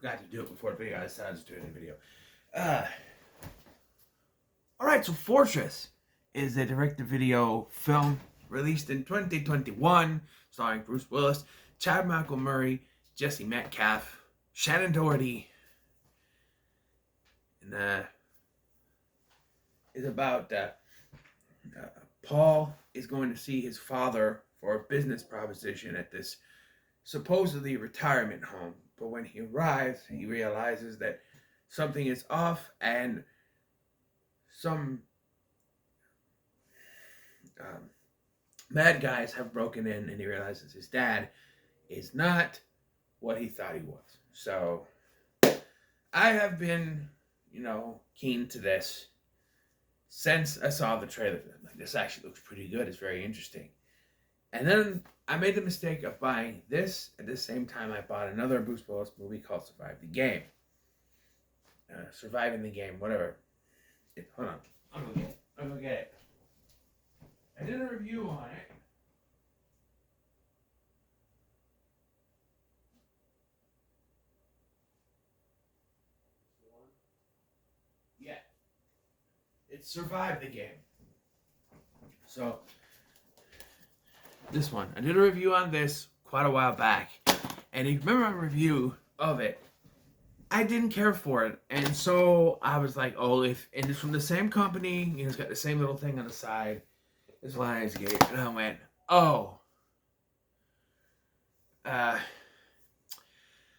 Forgot to do it before the video. I decided to do it in the video. Uh, Alright, so Fortress is a direct-to-video film released in 2021, starring Bruce Willis, Chad Michael Murray, Jesse Metcalfe, Shannon Doherty, and is about Paul is going to see his father for a business proposition at this supposedly retirement home. But when he arrives, he realizes that something is off and some bad guys have broken in, and he realizes his dad is not what he thought he was. So I have been, keen to this since I saw the trailer. Like, this actually looks pretty good. It's very interesting. And then I made the mistake of buying this at the same time I bought another Bruce Willis movie called Survive the Game. Surviving the Game, whatever. Hold on. I'm gonna get it. I did a review on it. Yeah. It's Survive the Game. So, this one. I did a review on this quite a while back. And if you remember my review of it, I didn't care for it. And so I was like, oh, and it's from the same company, it's got the same little thing on the side. It's Lionsgate. And I went, oh. I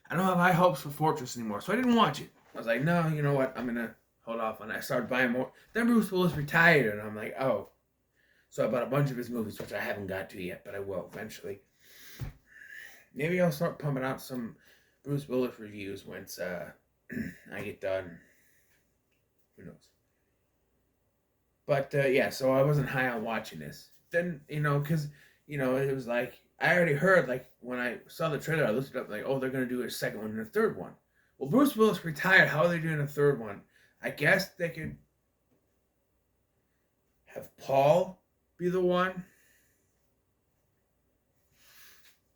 don't have high hopes for Fortress anymore. So I didn't watch it. I was like, no, you know what? I'm going to hold off on it. I started buying more. Then Bruce Willis retired, and I'm like, oh. So I bought a bunch of his movies, which I haven't got to yet, but I will eventually. Maybe I'll start pumping out some Bruce Willis reviews once I get done. Who knows? But yeah, so I wasn't high on watching this. Then, because, it was like, I already heard, like, when I saw the trailer, I looked it up, like, oh, they're going to do a second one and a third one. Well, Bruce Willis retired. How are they doing a third one? I guess they could have Paul be the one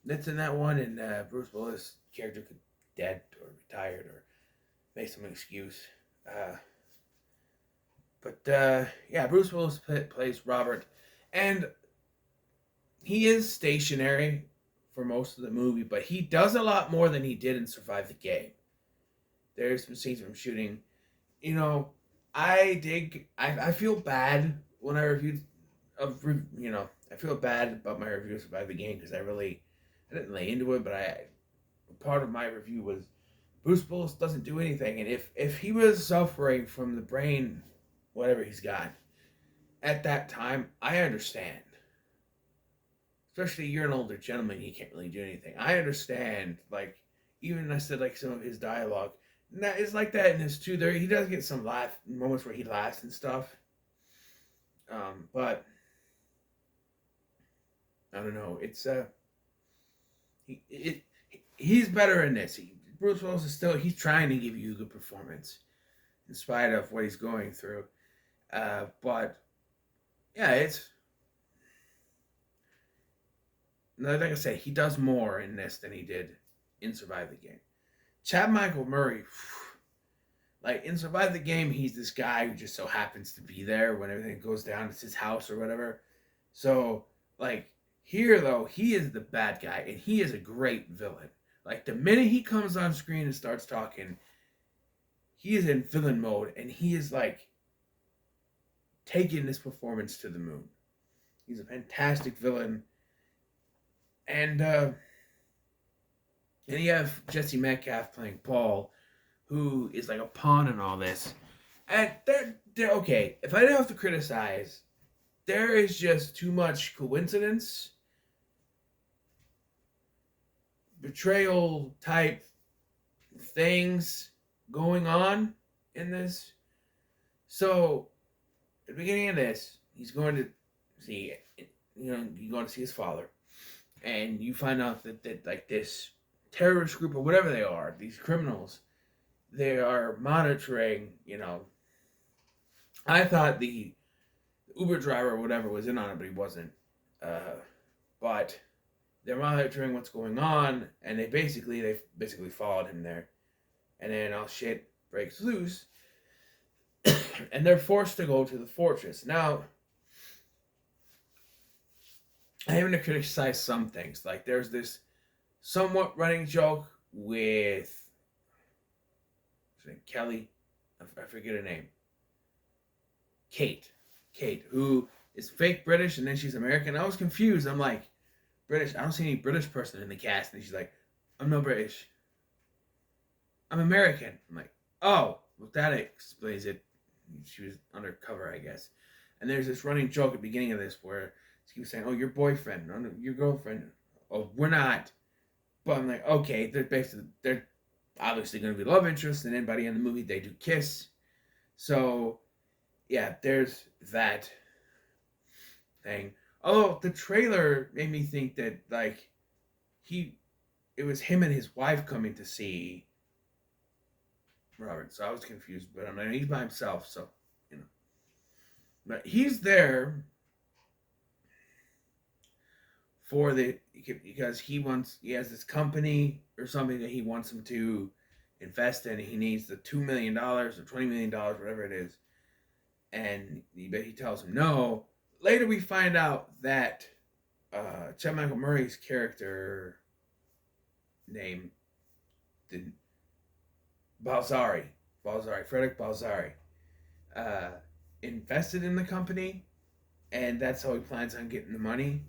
that's in that one, and Bruce Willis' character could be dead or retired or make some excuse. But yeah, Bruce Willis plays Robert, and he is stationary for most of the movie, but he does a lot more than he did in Survive the Game. There's some scenes from shooting. I feel bad when I reviewed I feel bad about my review of Survive the Game because I didn't lay into it, but part of my review was Bruce Willis doesn't do anything, and if he was suffering from the brain, whatever he's got, at that time, I understand. Especially you're an older gentleman, he can't really do anything. I understand, like, even I said, like, some of his dialogue, it's like that in his too. There, he does get some moments where he laughs and stuff. But I don't know. It's he's better in this. Bruce Willis he's trying to give you a good performance in spite of what he's going through. But yeah, it's like I say, he does more in this than he did in Survive the Game. Chad Michael Murray, like in Survive the Game, he's this guy who just so happens to be there when everything goes down. It's his house or whatever. So, like, here, though, he is the bad guy, and he is a great villain. Like, the minute he comes on screen and starts talking, he is in villain mode, and he is, like, taking this performance to the moon. He's a fantastic villain. And you have Jesse Metcalfe playing Paul, who is like a pawn in all this. And they're okay. If I don't have to criticize, there is just too much coincidence, betrayal type things going on in this. So, at the beginning of this, he's going to see, you're going to see his father. And you find out that like this terrorist group or whatever they are, these criminals, they are monitoring, I thought the Uber driver or whatever was in on it, but he wasn't. But they're monitoring what's going on, and they basically followed him there. and then all shit breaks loose, and they're forced to go to the fortress. Now, I am going to criticize some things. Like, there's this somewhat running joke with Kelly, I forget her name, Kate, who is fake British and then she's American. I was confused. I'm like, British? I don't see any British person in the cast. And she's like, I'm no British. I'm American. I'm like, oh, well, that explains it. She was undercover, I guess. And there's this running joke at the beginning of this where she was saying, oh, your boyfriend, no, your girlfriend. Oh, we're not. But I'm like, okay, they're obviously going to be love interests, and then by the end of the movie, they do kiss. So, yeah, there's that thing. Although the trailer made me think that, like, it was him and his wife coming to see Robert. So I was confused, but I'm like, he's by himself, so, you know. But he's there because he has this company or something that he wants him to invest in. He needs the $2 million or $20 million, whatever it is. And he tells him no. Later we find out that Chad Michael Murray's character name didn't Frederick Balzari, invested in the company, and that's how he plans on getting the money.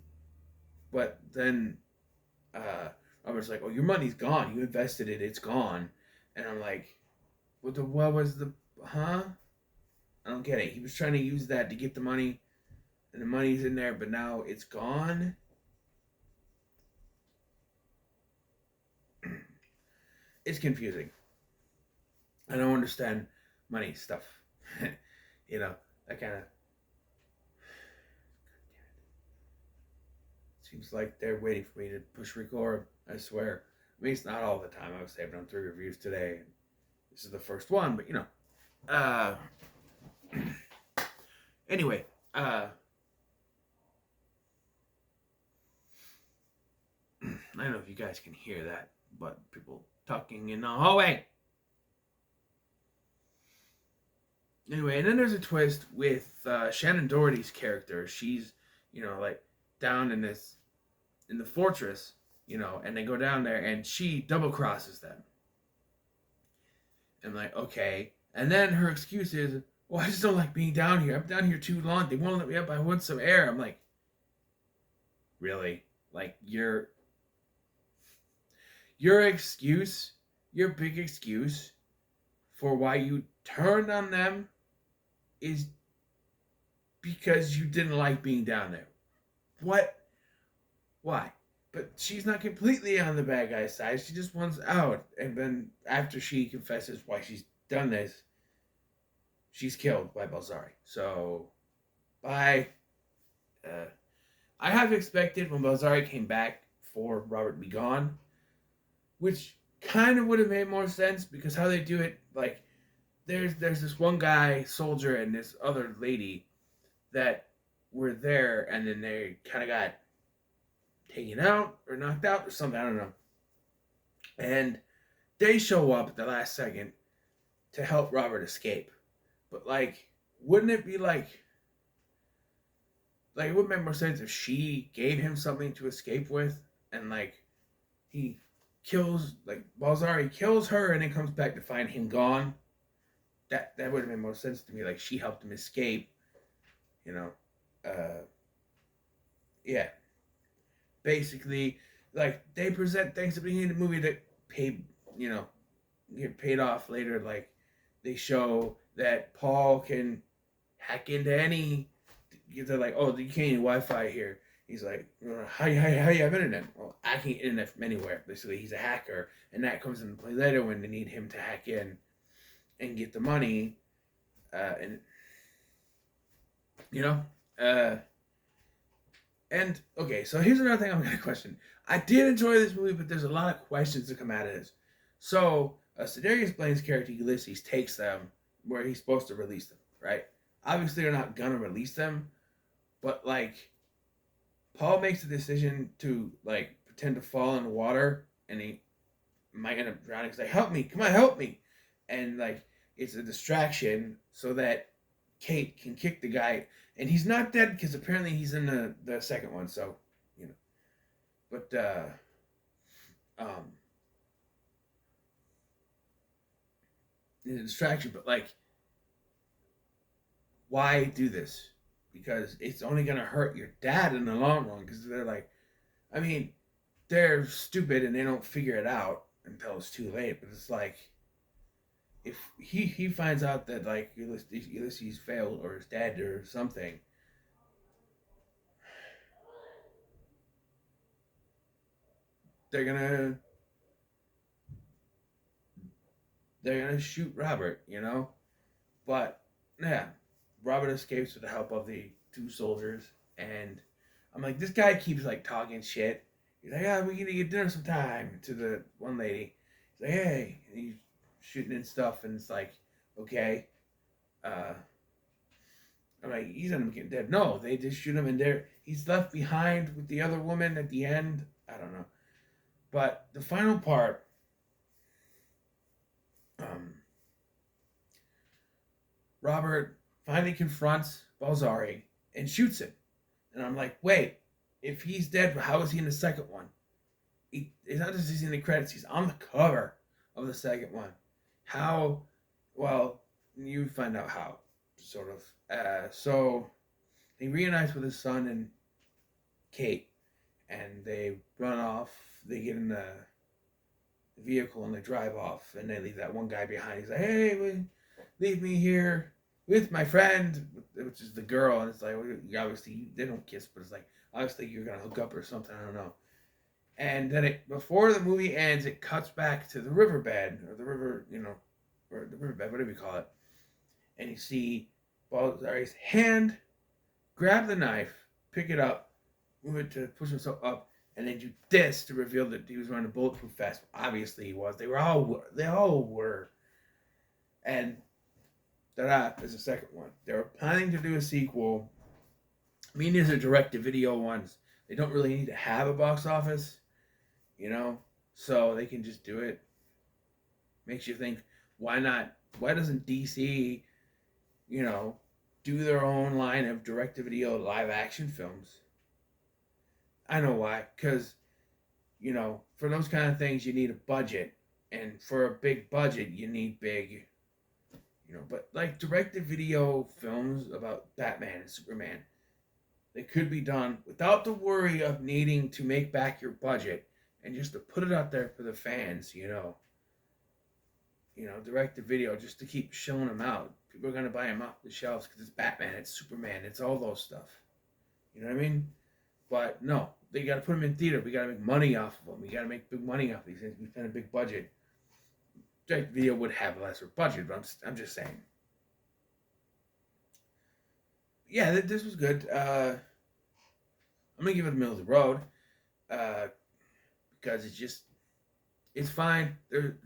But then Robert's like, "Oh, your money's gone. You invested it. It's gone." And I'm like, what was the, huh? I don't get it. He was trying to use that to get the money, and the money's in there, but now it's gone. It's confusing. I don't understand money stuff. You know, that kind of. Seems like they're waiting for me to push record. I swear. I mean, it's not all the time. Obviously, I've done 3 reviews today. This is the first one, but you know. Anyway, I don't know if you guys can hear that, but people talking in the hallway. Anyway, and then there's a twist with Shannon Doherty's character. She's, you know, like down in the fortress, you know, and they go down there and she double crosses them. I'm like, okay. And then her excuse is, well, I just don't like being down here. I'm down here too long. They won't let me up. I want some air. I'm like, really? Like, your excuse, your big excuse for why you turned on them is because you didn't like being down there. What? Why? But she's not completely on the bad guy's side. She just wants out. And then after she confesses why she's done this, she's killed by Balzari. So, bye. I have expected when Balzari came back for Robert to be gone, which kind of would have made more sense because how they do it, like, there's this one guy, soldier, and this other lady that were there, and then they kind of got taken out or knocked out or something. I don't know. And they show up at the last second to help Robert escape. But, like, wouldn't it be like it would make more sense if she gave him something to escape with, and like he kills, like, Balzari kills her and then comes back to find him gone. That would have made more sense to me. Like, she helped him escape, you know. Yeah. Basically, like, they present things at the beginning of the movie that get paid off later. Like, they show that Paul can hack into any. They're like, oh, you can't use Wi-Fi here. He's like, how you have internet? Well, I can get internet from anywhere. Basically, he's a hacker, and that comes into play later when they need him to hack in and get the money, and you know, and okay. So here's another thing I'm gonna question. I did enjoy this movie, but there's a lot of questions that come out of this. So Sedarius Blane's character Ulysses takes them where he's supposed to release them, right? Obviously, they're not gonna release them, but like, Paul makes a decision to like pretend to fall in the water, and he might end up drowning. He's like, "Help me! Come on, help me!" and like it's a distraction so that Kate can kick the guy, and he's not dead because apparently he's in the second one. So you know, but um, it's a distraction. But like, why do this? Because it's only gonna hurt your dad in the long run. Because they're like, I mean, they're stupid and they don't figure it out until it's too late. But it's like, if he finds out that like Ulysses failed or is dead or something, they're gonna they're gonna shoot Robert, you know. But yeah, Robert escapes with the help of the two soldiers, and I'm like, this guy keeps like talking shit. He's like, yeah, we need to get dinner sometime to the one lady. He's like, hey, and he's shooting and stuff, and it's like, okay. Uh, I'm like, he's gonna get dead. No, they just shoot him, and there he's left behind with the other woman at the end. I don't know, but the final part, um, Robert finally confronts Balzari and shoots him. And I'm like, wait, if he's dead, how is he in the second one? It's not just he's in the credits, he's on the cover of the second one. How? Well, you find out how, sort of. So he reunites with his son and Kate, and they run off. They get in the vehicle and they drive off, and they leave that one guy behind. He's like, hey, leave me here with my friend, which is the girl, and it's like, obviously they don't kiss, but it's like obviously you're gonna hook up or something. I don't know. And then before the movie ends, it cuts back to the riverbed or the river, or the riverbed, whatever you call it, and you see Balzari's hand grab the knife, pick it up, move it to push himself up, and then do this to reveal that he was wearing a bulletproof vest. Obviously, he was. They all were, and that is the second one. They were planning to do a sequel. I mean, these are direct-to-video ones. They don't really need to have a box office, so they can just do it. Makes you think, why not? Why doesn't DC, do their own line of direct-to-video live-action films? I know why. Because, for those kind of things, you need a budget. And for a big budget, you need big... but like direct-to-video films about Batman and Superman, they could be done without the worry of needing to make back your budget and just to put it out there for the fans, direct-to-video just to keep showing them out. People are going to buy them off the shelves because it's Batman, it's Superman, it's all those stuff. You know what I mean? But no, they got to put them in theater. We got to make money off of them. We got to make big money off of these things. We spend a big budget. Direct video would have a lesser budget, but I'm just saying. Yeah, this was good. I'm gonna give it the middle of the road because it's fine. There are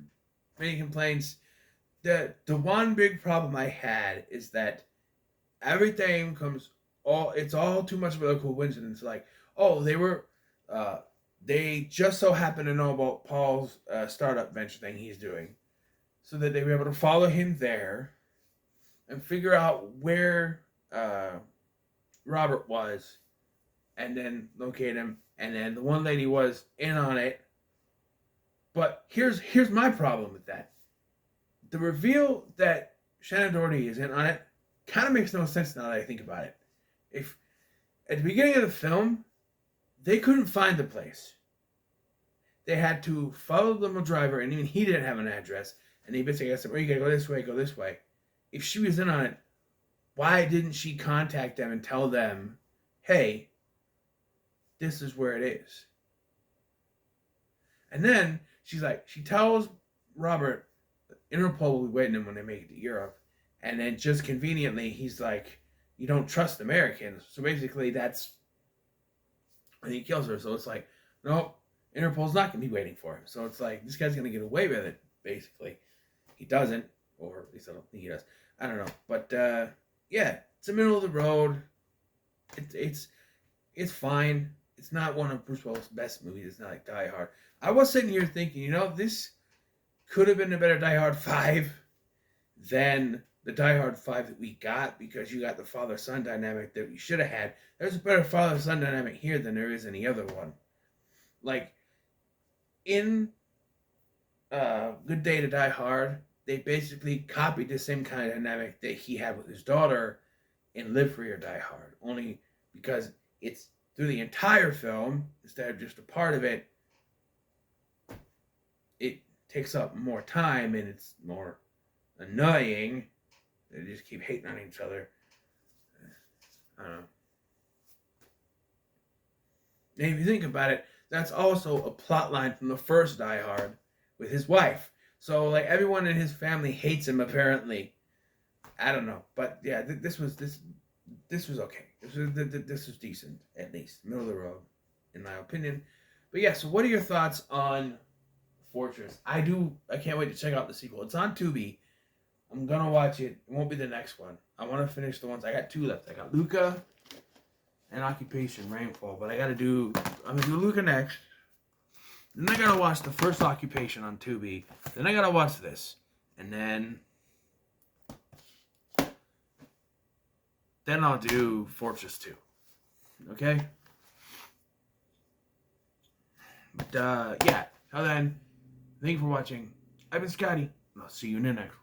many complaints. The one big problem I had is that everything it's all too much of a coincidence. Like, oh, they just so happen to know about Paul's startup venture thing he's doing, so that they were able to follow him there and figure out where Robert was, and then locate him. And then the one lady was in on it. But here's my problem with that. The reveal that Shannon Doherty is in on it kind of makes no sense now that I think about it. If at the beginning of the film, they couldn't find the place. They had to follow the limo driver, and even he didn't have an address. And they basically asked him, oh, you gotta go this way. If she was in on it, why didn't she contact them and tell them, hey, this is where it is? And then she tells Robert, Interpol will be waiting him when they make it to Europe. And then just conveniently, he's like, you don't trust Americans. So basically and he kills her. So it's like, nope, Interpol's not going to be waiting for him. So it's like, this guy's going to get away with it, basically. He doesn't, or at least I don't think he does. I don't know. But, yeah, it's the middle of the road. It's fine. It's not one of Bruce Willis' best movies. It's not like Die Hard. I was sitting here thinking, this could have been a better Die Hard 5. than the Die Hard 5 that we got, because you got the father-son dynamic that we should have had. There's a better father-son dynamic here than there is any other one. Like, in Good Day to Die Hard, they basically copied the same kind of dynamic that he had with his daughter in Live Free or Die Hard, only because it's through the entire film instead of just a part of it. It takes up more time and it's more annoying. They just keep hating on each other. I don't know. And if you think about it, that's also a plot line from the first Die Hard with his wife. So like everyone in his family hates him apparently. I don't know, but yeah, this was okay. This was decent, at least middle of the road, in my opinion. But yeah, so what are your thoughts on Fortress? I can't wait to check out the sequel. It's on Tubi. I'm gonna watch it. It won't be the next one. I want to finish the ones. I got two left. I got Luca and Occupation Rainfall, but I'm gonna do Luca next. Then I gotta watch the first Occupation on Tubi. Then I gotta watch this, and then I'll do Fortress 2. Okay? But yeah. Till then, thank you for watching. I've been Scotty, and I'll see you in the next one.